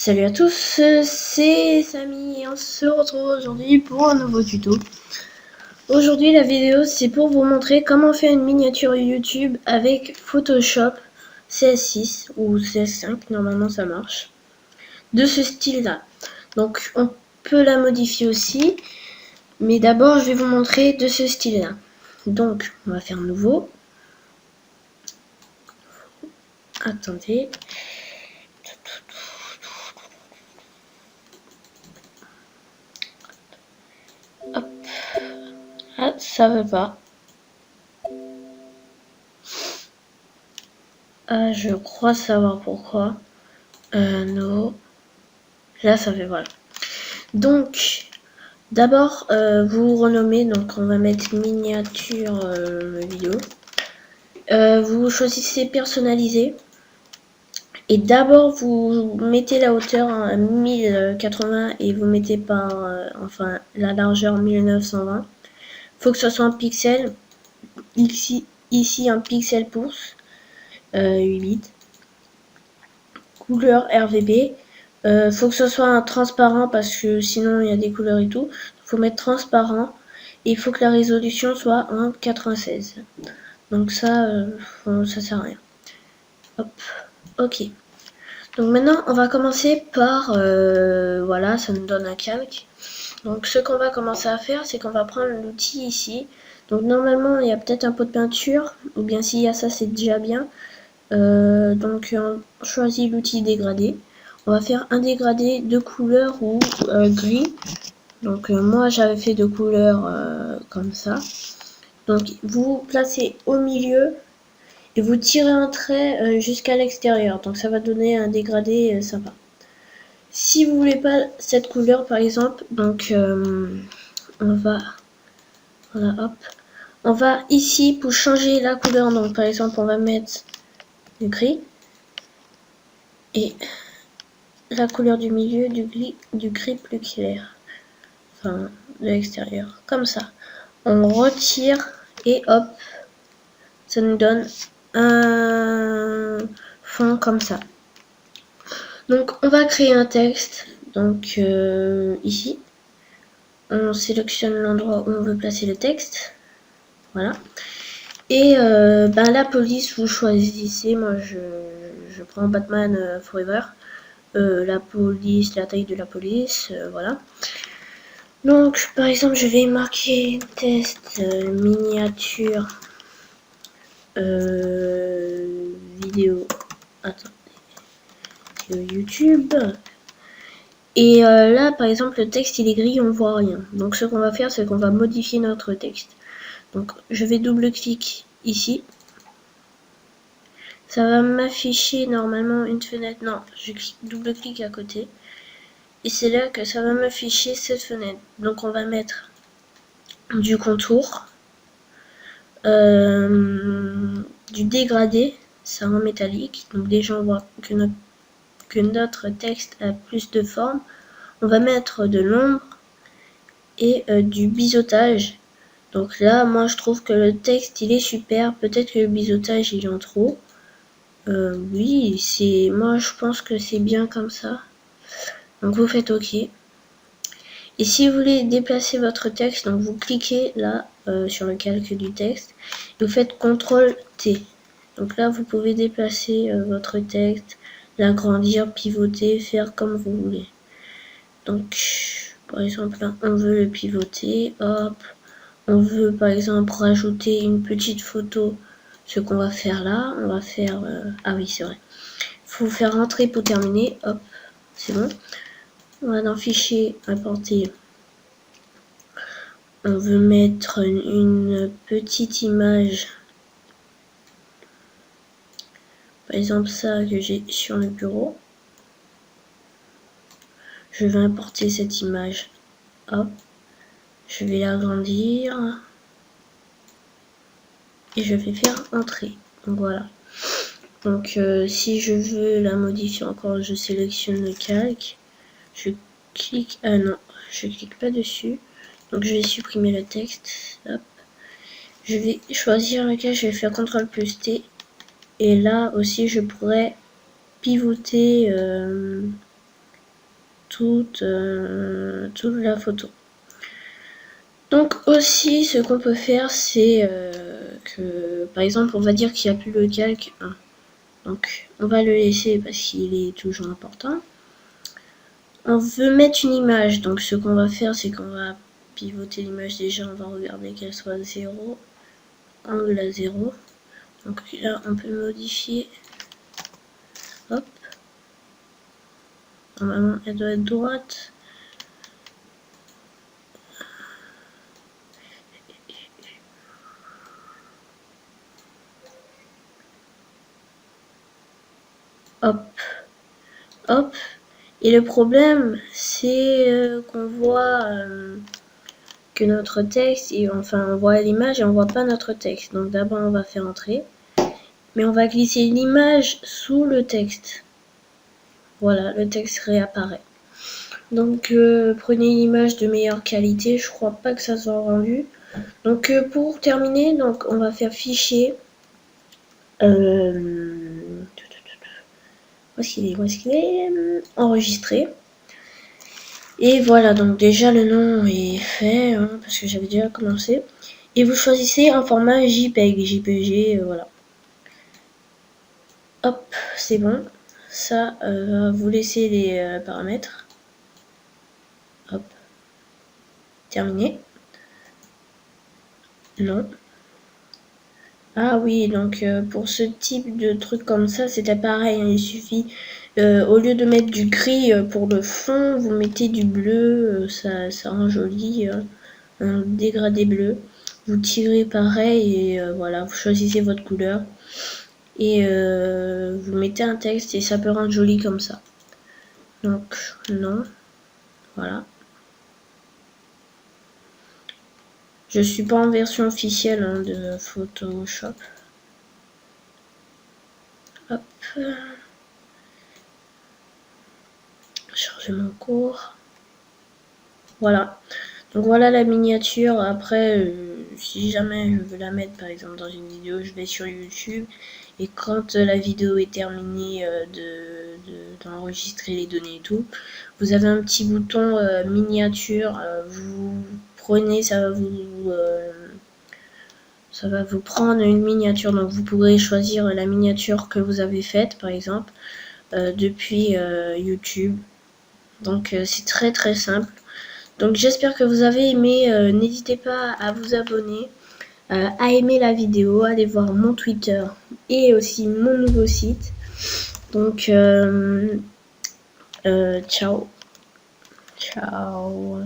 Salut à tous, c'est Samy et on se retrouve aujourd'hui pour un nouveau tuto. Aujourd'hui la vidéo c'est pour vous montrer comment faire une miniature YouTube avec Photoshop CS6 ou CS5, normalement ça marche, de ce style là. Donc on peut la modifier aussi, mais d'abord je vais vous montrer de ce style là. Donc on va faire nouveau. Attendez. Hop. Ah, ça veut pas. Ah, je crois savoir pourquoi. Non. Là, ça fait voilà. Donc, d'abord, vous renommez. Donc, on va mettre miniature vidéo. Vous choisissez personnaliser. Et d'abord, vous mettez la hauteur à 1080 et vous mettez par, enfin, la largeur 1920. Faut que ce soit en pixel. Ici un pixel pouce. 8 bits. Couleur RGB. Faut que ce soit un transparent parce que sinon il y a des couleurs et tout. Faut mettre transparent et il faut que la résolution soit en 96. Donc ça, ça sert à rien. Hop, ok. Donc maintenant on va commencer par, voilà, ça nous donne un calque. Donc ce qu'on va commencer à faire, c'est qu'on va prendre l'outil ici. Donc normalement il y a peut-être un pot de peinture, ou bien s'il y a ça c'est déjà bien. Donc on choisit l'outil dégradé. On va faire un dégradé de couleur ou gris. Donc moi j'avais fait de couleur comme ça. Donc vous placez au milieu et vous tirez un trait jusqu'à l'extérieur. Donc ça va donner un dégradé sympa. Si vous voulez pas cette couleur par exemple, donc on va, voilà, hop, on va ici pour changer la couleur. Donc par exemple on va mettre du gris et la couleur du milieu du gris plus clair, enfin de l'extérieur, comme ça. On retire et hop, ça nous donne un fond comme ça. Donc on va créer un texte. Donc ici, on sélectionne l'endroit où on veut placer le texte. Voilà. Et la police, vous choisissez. Moi je prends Batman Forever. La police, la taille de la police, voilà. Donc par exemple je vais marquer test miniature vidéo, attendez, YouTube. Et là par exemple le texte il est gris, on voit rien. Donc ce qu'on va faire c'est qu'on va modifier notre texte. Donc je vais double-clic ici. Ça va m'afficher normalement une fenêtre. Non, je double-clic à côté. Et c'est là que ça va m'afficher cette fenêtre. Donc on va mettre du contour, du dégradé, ça en métallique. Donc déjà on voit que notre texte a plus de forme. On va mettre de l'ombre et du biseautage. Donc là moi je trouve que le texte il est super. Peut-être que le biseautage il est en trop. Oui, moi je pense que c'est bien comme ça. Donc vous faites OK. Et si vous voulez déplacer votre texte, donc vous cliquez là sur le calque du texte et vous faites CTRL T. Donc là vous pouvez déplacer votre texte, l'agrandir, pivoter, faire comme vous voulez. Donc par exemple là on veut le pivoter, hop. On veut par exemple rajouter une petite photo. Ce qu'on va faire là, on va faire... ah oui c'est vrai. Faut faire rentrer pour terminer, hop, c'est bon. On va dans fichier, importer. On veut mettre une petite image. Par exemple ça que j'ai sur le bureau. Je vais importer cette image. Hop. Je vais l'agrandir. Et je vais faire entrer. Donc voilà. Donc si je veux la modifier encore, je sélectionne le calque. Je clique, ah non, je clique pas dessus. Donc je vais supprimer le texte. Hop. Je vais choisir lequel, je vais faire CTRL plus T. Et là aussi je pourrais pivoter toute la photo. Donc aussi, ce qu'on peut faire, c'est que, par exemple, on va dire qu'il n'y a plus le calque 1. Donc, on va le laisser parce qu'il est toujours important. On veut mettre une image, donc ce qu'on va faire, c'est qu'on va pivoter l'image déjà, on va regarder qu'elle soit 0, angle à 0. Donc là, on peut modifier. Hop. Normalement, elle doit être droite. Hop. Hop. Et le problème, c'est qu'on voit que notre texte, enfin on voit l'image et on voit pas notre texte. Donc d'abord on va faire entrer, mais on va glisser l'image sous le texte. Voilà, le texte réapparaît. Donc prenez une image de meilleure qualité, je crois pas que ça soit rendu. Donc pour terminer, donc on va faire fichier. Où est-ce qu'il est enregistré. Et voilà, donc déjà le nom est fait, hein, parce que j'avais déjà commencé. Et vous choisissez un format JPEG, JPG, voilà. Hop, c'est bon. Ça, vous laissez les paramètres. Hop. Terminé. Non. Ah oui, donc pour ce type de truc comme ça, c'était pareil, hein, il suffit, au lieu de mettre du gris pour le fond, vous mettez du bleu, ça rend joli, un dégradé bleu. Vous tirez pareil et voilà, vous choisissez votre couleur et vous mettez un texte et ça peut rendre joli comme ça. Donc non, voilà. Je suis pas en version officielle hein, de Photoshop. Hop. Charger mon cours. Voilà. Donc voilà la miniature. Après, si jamais je veux la mettre par exemple dans une vidéo, je vais sur YouTube. Et quand la vidéo est terminée d'enregistrer les données et tout, vous avez un petit bouton miniature. Vous prenez, ça va vous prendre une miniature. Donc vous pourrez choisir la miniature que vous avez faite par exemple depuis YouTube. Donc c'est très très simple. Donc j'espère que vous avez aimé. N'hésitez pas à vous abonner, à aimer la vidéo, à aller voir mon Twitter et aussi mon nouveau site. Donc ciao. Ciao.